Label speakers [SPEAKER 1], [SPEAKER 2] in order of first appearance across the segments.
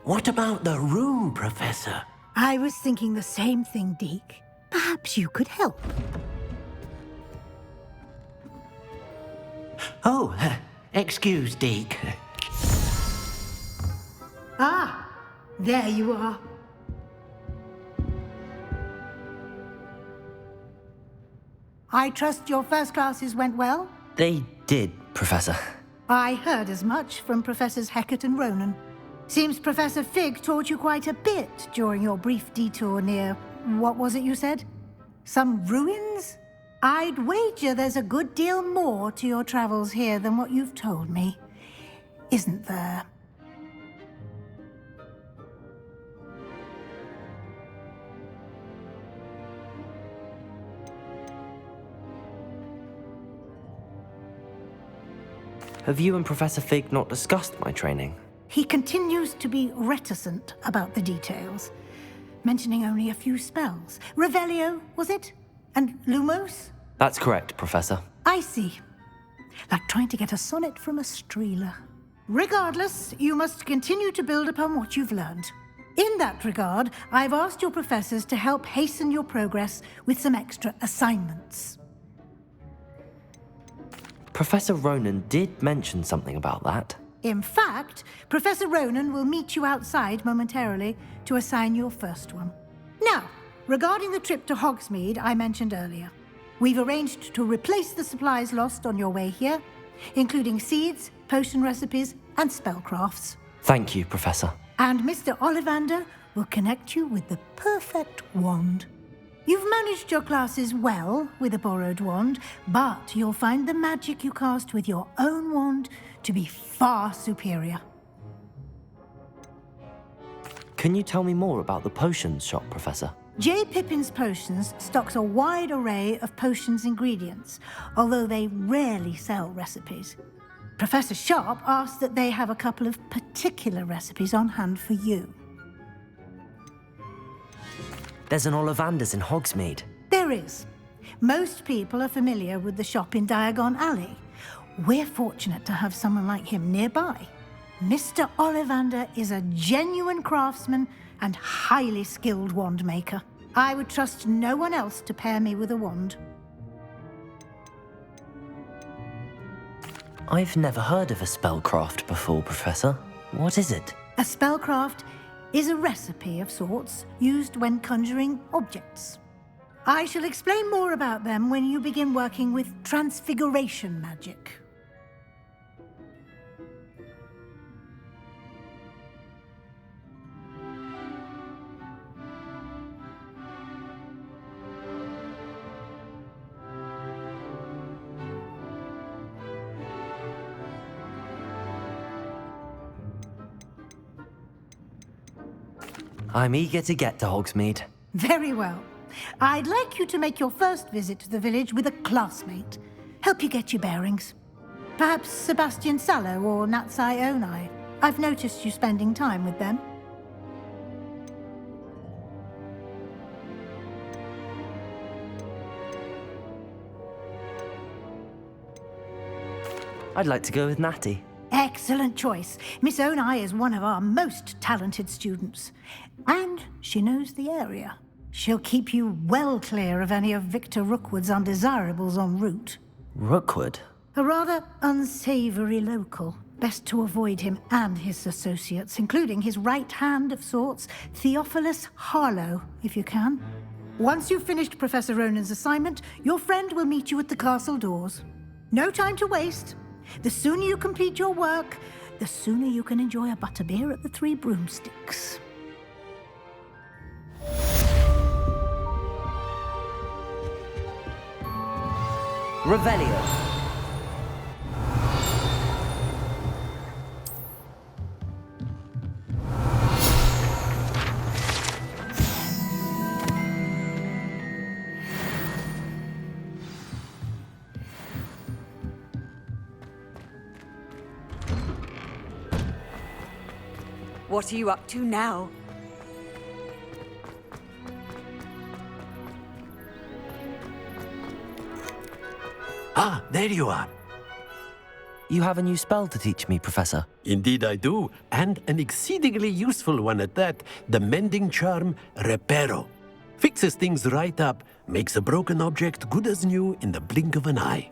[SPEAKER 1] What about the room, Professor?
[SPEAKER 2] I was thinking the same thing, Deke. Perhaps you could help.
[SPEAKER 1] Oh, excuse, Deke.
[SPEAKER 2] Ah, there you are. I trust your first classes went well?
[SPEAKER 3] They did, Professor.
[SPEAKER 2] I heard as much from Professors Hecat and Ronan. Seems Professor Fig taught you quite a bit during your brief detour near... what was it you said? Some ruins? I'd wager there's a good deal more to your travels here than what you've told me. Isn't there?
[SPEAKER 3] Have you and Professor Fig not discussed my training?
[SPEAKER 2] He continues to be reticent about the details, mentioning only a few spells. Revelio, was it? And Lumos?
[SPEAKER 3] That's correct, Professor.
[SPEAKER 2] I see. Like trying to get a sonnet from a streeler. Regardless, you must continue to build upon what you've learned. In that regard, I've asked your professors to help hasten your progress with some extra assignments.
[SPEAKER 3] Professor Ronan did mention something about that.
[SPEAKER 2] In fact, Professor Ronan will meet you outside momentarily to assign your first one. Now, regarding the trip to Hogsmeade I mentioned earlier, we've arranged to replace the supplies lost on your way here, including seeds, potion recipes, and spellcrafts.
[SPEAKER 3] Thank you, Professor.
[SPEAKER 2] And Mr. Ollivander will connect you with the perfect wand. You've managed your classes well with a borrowed wand, but you'll find the magic you cast with your own wand to be far superior.
[SPEAKER 3] Can you tell me more about the potions shop, Professor?
[SPEAKER 2] J. Pippin's Potions stocks a wide array of potions ingredients, although they rarely sell recipes. Professor Sharp asked that they have a couple of particular recipes on hand for you.
[SPEAKER 3] There's an Ollivander's in Hogsmeade.
[SPEAKER 2] There is. Most people are familiar with the shop in Diagon Alley. We're fortunate to have someone like him nearby. Mr. Ollivander is a genuine craftsman and highly skilled wand maker. I would trust no one else to pair me with a wand.
[SPEAKER 3] I've never heard of a spellcraft before, Professor. What is it?
[SPEAKER 2] A spellcraft is a recipe of sorts used when conjuring objects. I shall explain more about them when you begin working with transfiguration magic.
[SPEAKER 3] I'm eager to get to Hogsmeade.
[SPEAKER 2] Very well. I'd like you to make your first visit to the village with a classmate. Help you get your bearings. Perhaps Sebastian Sallow or Natsai Onai. I've noticed you spending time with them.
[SPEAKER 3] I'd like to go with Natty.
[SPEAKER 2] Excellent choice. Miss Onai is one of our most talented students. And she knows the area. She'll keep you well clear of any of Victor Rookwood's undesirables en route.
[SPEAKER 3] Rookwood?
[SPEAKER 2] A rather unsavory local. Best to avoid him and his associates, including his right hand of sorts, Theophilus Harlow, if you can. Once you've finished Professor Ronan's assignment, your friend will meet you at the castle doors. No time to waste. The sooner you complete your work, the sooner you can enjoy a butterbeer at the Three Broomsticks.
[SPEAKER 3] Revelio.
[SPEAKER 4] What are you up to now?
[SPEAKER 1] Ah, there you are.
[SPEAKER 3] You have a new spell to teach me, Professor.
[SPEAKER 5] Indeed I do, and an exceedingly useful one at that, the mending charm Reparo. Fixes things right up, makes a broken object good as new in the blink of an eye.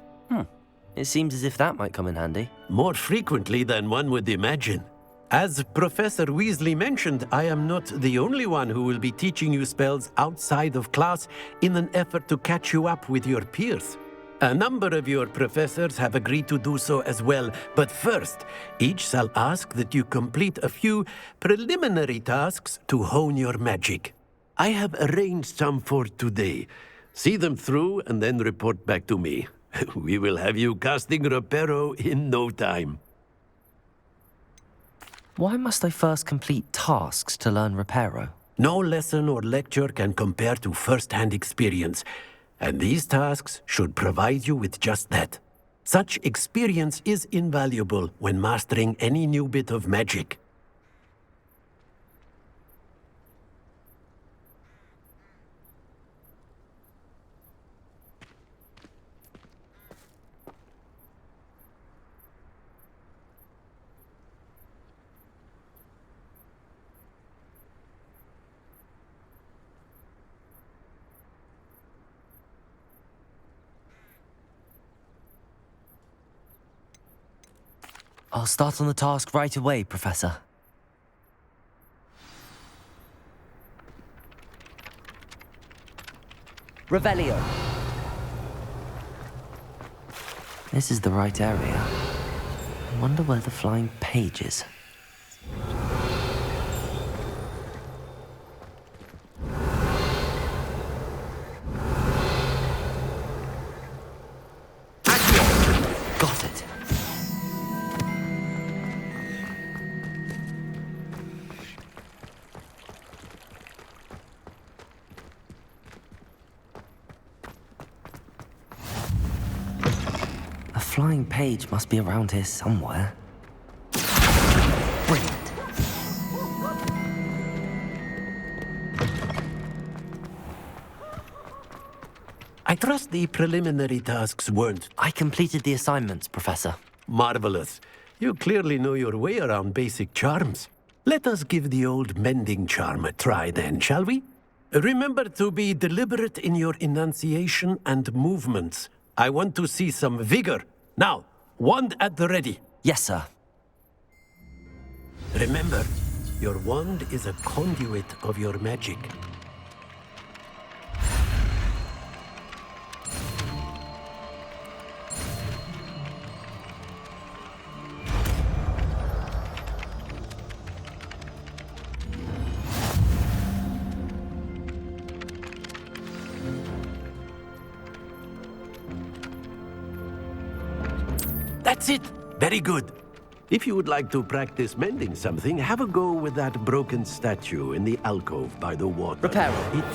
[SPEAKER 3] It seems as if that might come in handy.
[SPEAKER 5] More frequently than one would imagine. As Professor Weasley mentioned, I am not the only one who will be teaching you spells outside of class in an effort to catch you up with your peers. A number of your professors have agreed to do so as well, but first, each shall ask that you complete a few preliminary tasks to hone your magic. I have arranged some for today. See them through and then report back to me. We will have you casting Reparo in no time.
[SPEAKER 3] Why must I first complete tasks to learn Reparo?
[SPEAKER 5] No lesson or lecture can compare to first-hand experience, and these tasks should provide you with just that. Such experience is invaluable when mastering any new bit of magic.
[SPEAKER 3] I'll start on the task right away, Professor. Revelio. This is the right area. I wonder where the flying page is. Got it. A flying page must be around here somewhere. Brilliant.
[SPEAKER 5] I trust the preliminary tasks weren't
[SPEAKER 3] I completed the assignments, Professor.
[SPEAKER 5] marvelous. You clearly know your way around basic charms. Let us give the old mending charm a try then, shall we? Remember to be deliberate in your enunciation and movements. I want to see some vigor. Now, wand at the ready.
[SPEAKER 3] Yes, sir.
[SPEAKER 5] Remember, your wand is a conduit of your magic. That's it! Very good. If you would like to practice mending something, have a go with that broken statue in the alcove by the water.
[SPEAKER 3] Reparo.
[SPEAKER 5] It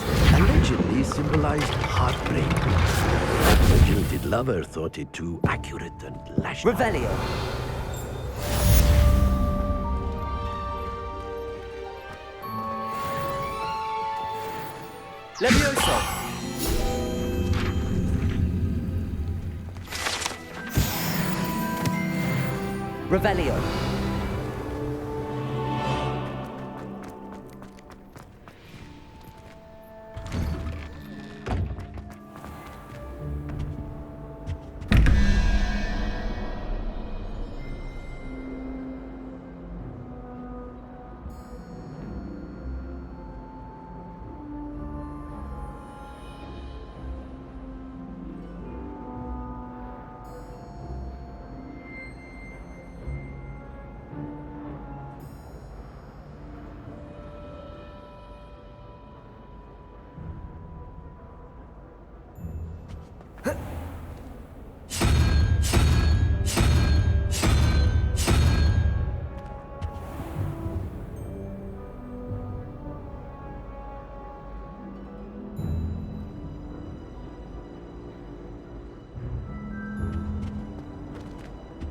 [SPEAKER 5] allegedly symbolized heartbreak. The jilted lover thought it too accurate and lashed out.
[SPEAKER 3] Revelio. Levioso. Revelio.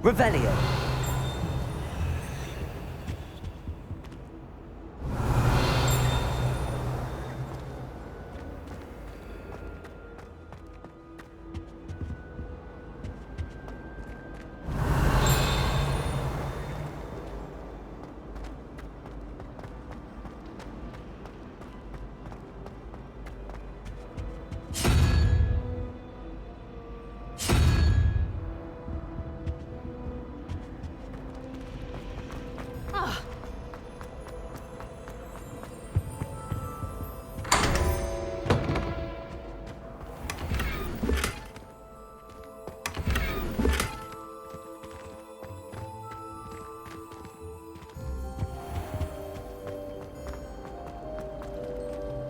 [SPEAKER 3] Revelio.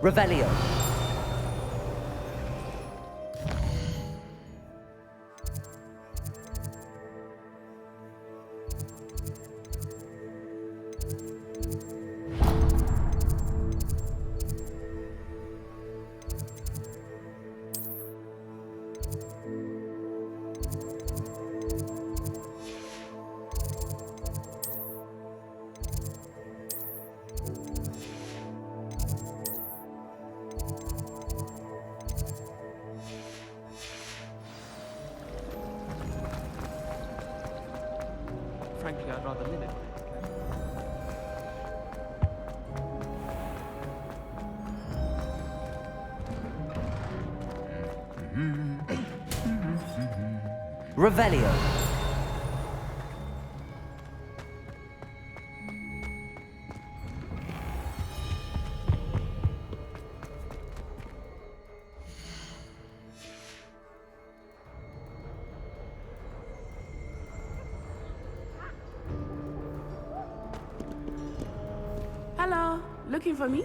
[SPEAKER 3] Revelio.
[SPEAKER 6] Frankly, I'd rather limit.
[SPEAKER 3] Revelio.
[SPEAKER 7] Hello, looking for me?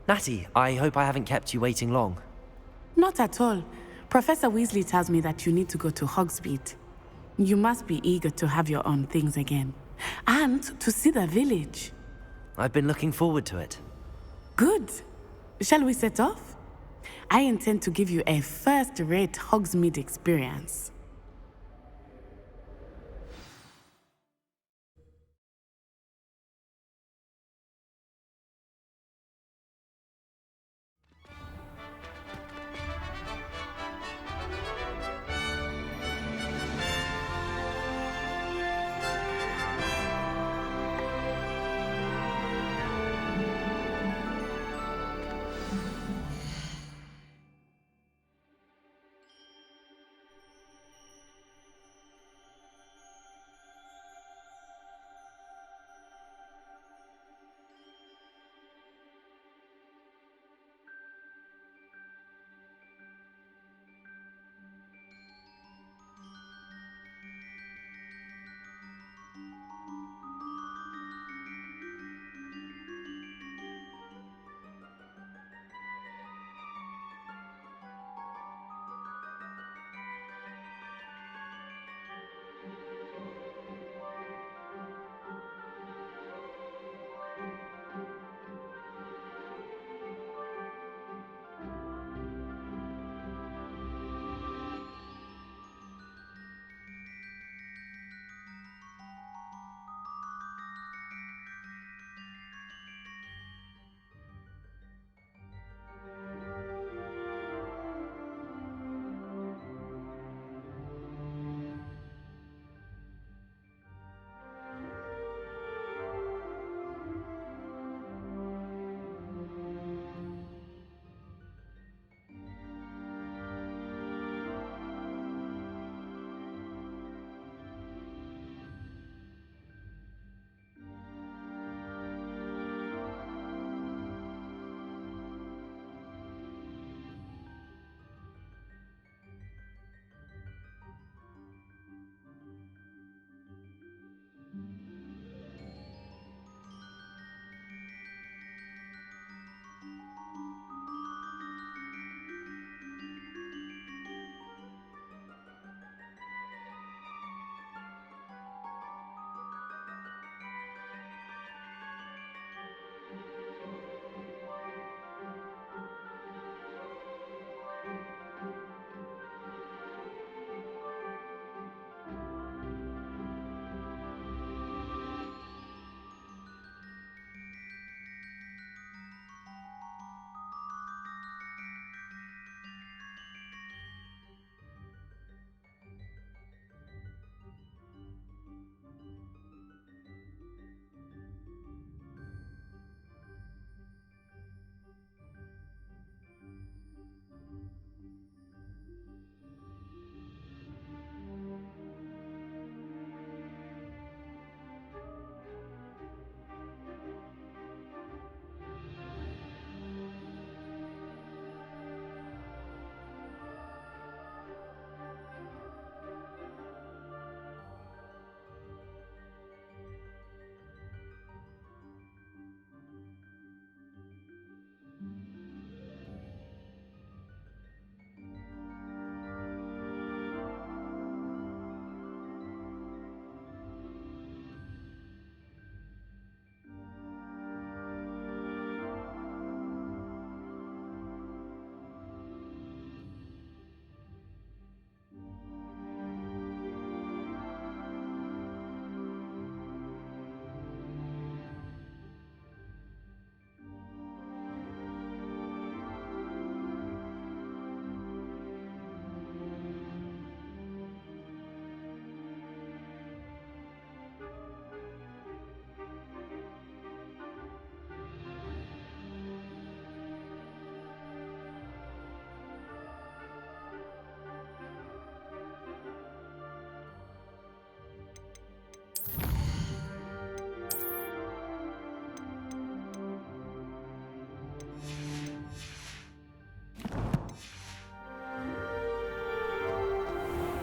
[SPEAKER 3] Natty, I hope I haven't kept you waiting long.
[SPEAKER 7] Not at all. Professor Weasley tells me that you need to go to Hogsmeade. You must be eager to have your own things again. And to see the village.
[SPEAKER 3] I've been looking forward to it.
[SPEAKER 7] Good. Shall we set off? I intend to give you a first-rate Hogsmeade experience.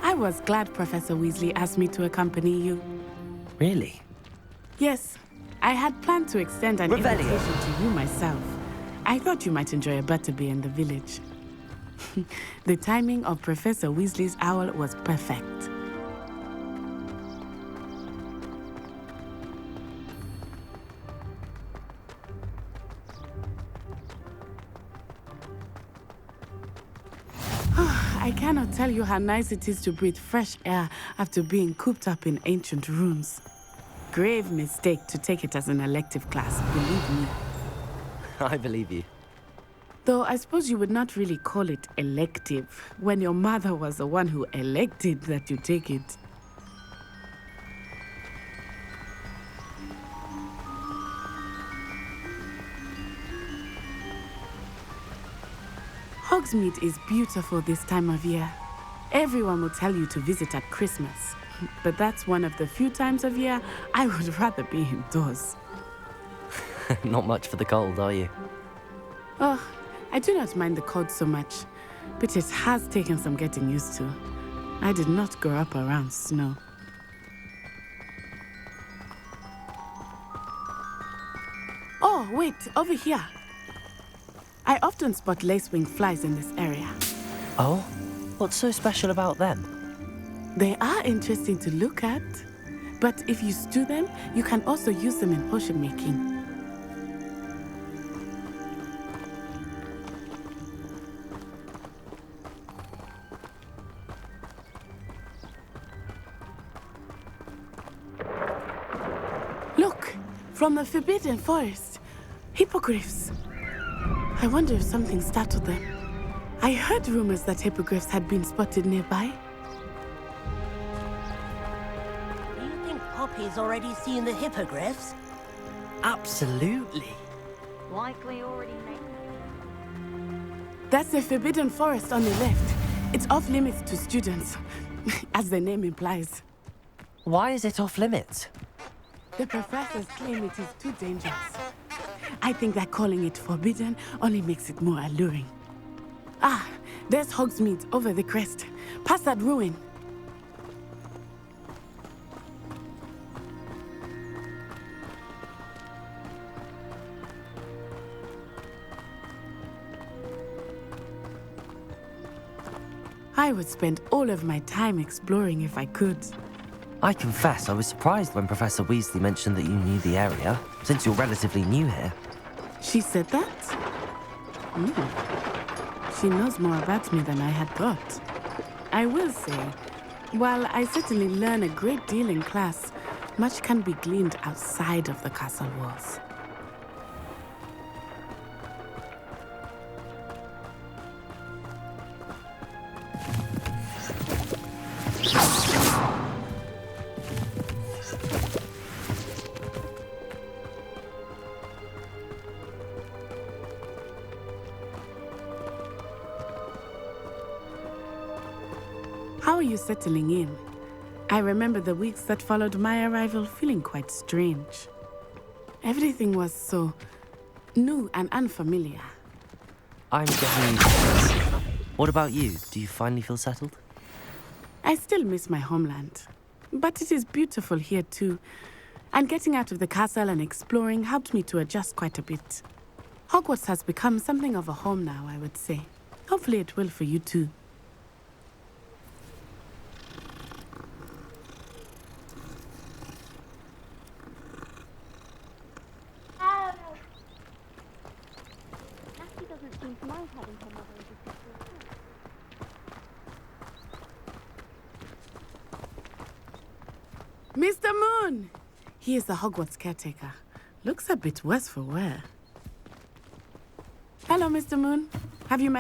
[SPEAKER 7] I was glad Professor Weasley asked me to accompany you.
[SPEAKER 3] Really?
[SPEAKER 7] Yes, I had planned to extend an
[SPEAKER 3] Revelio.
[SPEAKER 7] invitation to you myself. I thought you might enjoy a butterbeer in the village. The timing of Professor Weasley's owl was perfect. I cannot tell you how nice it is to breathe fresh air after being cooped up in ancient rooms. Grave mistake to take it as an elective class, believe me.
[SPEAKER 3] I believe you.
[SPEAKER 7] Though I suppose you would not really call it elective when your mother was the one who elected that you take it. Hogsmeade is beautiful this time of year. Everyone will tell you to visit at Christmas, but that's one of the few times of year I would rather be indoors.
[SPEAKER 3] Not much for the cold, are you?
[SPEAKER 7] Oh, I do not mind the cold so much, but it has taken some getting used to. I did not grow up around snow. Oh, wait, over here. I often spot lacewing flies in this area.
[SPEAKER 3] Oh? What's so special about them?
[SPEAKER 7] They are interesting to look at, but if you stew them, you can also use them in potion making. Look, from the Forbidden Forest, hippogriffs. I wonder if something startled them. I heard rumors that hippogriffs had been spotted nearby.
[SPEAKER 6] Do you think Poppy's already seen the hippogriffs?
[SPEAKER 1] Absolutely.
[SPEAKER 4] Likely already made.
[SPEAKER 7] That's the Forbidden Forest on the left. It's off limits to students, as the name implies.
[SPEAKER 3] Why is it off limits?
[SPEAKER 7] The professors claim it is too dangerous. I think that calling it forbidden only makes it more alluring. Ah, there's Hogsmeade over the crest. Past that ruin. I would spend all of my time exploring if I could.
[SPEAKER 3] I confess I was surprised when Professor Weasley mentioned that you knew the area, since you're relatively new here.
[SPEAKER 7] She said that? She knows more about me than I had thought. I will say, while I certainly learn a great deal in class, much can be gleaned outside of the castle walls. How are you settling in? I remember the weeks that followed my arrival feeling quite strange. Everything was so new and unfamiliar.
[SPEAKER 3] I'm getting used to this. What about you? Do you finally feel settled?
[SPEAKER 7] I still miss my homeland, but it is beautiful here too. And getting out of the castle and exploring helped me to adjust quite a bit. Hogwarts has become something of a home now, I would say. Hopefully it will for you too. Mr. Moon! He is the Hogwarts caretaker. Looks a bit worse for wear. Hello, Mr. Moon. Have you met